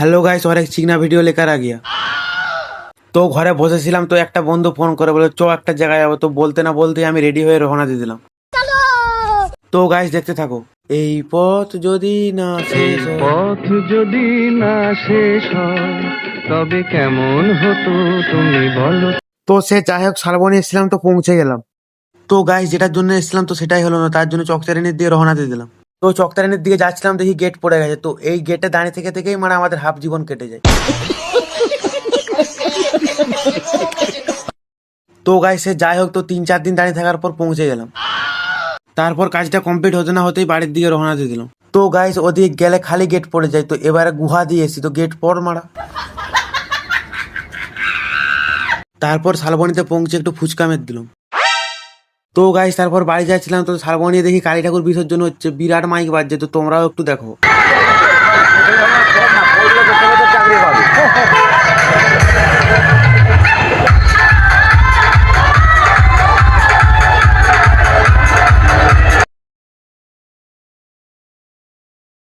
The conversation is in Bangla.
हेलो गाइस और एक चिकना वीडियो लेकर आ गया। তো ঘরে বসেছিলাম, তো একটা বন্ধু ফোন করে বলে চ একটা জায়গায় যাবো। তো বলতে না বলতেই আমি রেডি হয়ে রওনা দিয়ে দিলাম। তো গাইস দেখতে থাকো। এই পথ যদি না এই শেষ হয়। পথ যদি না শেষ হয় তবে কেমন হতো তুমি বলো। তো সে যাই হোক শালবনি এসেছিলাম, তো পৌঁছে গেলাম। তো গাইস যেটার জন্য এসেছিলাম তো সেটাই হলো না, তার জন্য চকচারানির দিকে রওনা দিয়ে দিলাম। তো চকচারানির দিকে যাচ্ছিলাম, দেখি গেট পড়ে গেছে। তো এই গেটে দাঁড়িয়ে থেকে থেকেই মানে আমাদের হাফ জীবন কেটে যায়। তো গাইস সে যাই হোক, তো 3-4 দিন দাঁড়িয়ে থাকার পর পৌঁছে গেলাম। তারপর কাজটা কমপ্লিট হতে না হতেই বাড়ির দিকে রওনা দিয়ে দিলাম। তো গাইস ওদিকে গেলে খালি গেট পড়ে যায়, তো এবারে গুহা দিয়ে এসি, তো গেট পর মারা। তারপর শালবনিতে পৌঁছে একটু ফুচকা মেরে দিলাম। তো গাইস তারপর বাড়ি যাচ্ছিলাম, তো শালবনি দেখি কালী ঠাকুর বিসর্জন হচ্ছে, বিরাট মাইক বাজছে, তো তোমরাও একটু দেখো।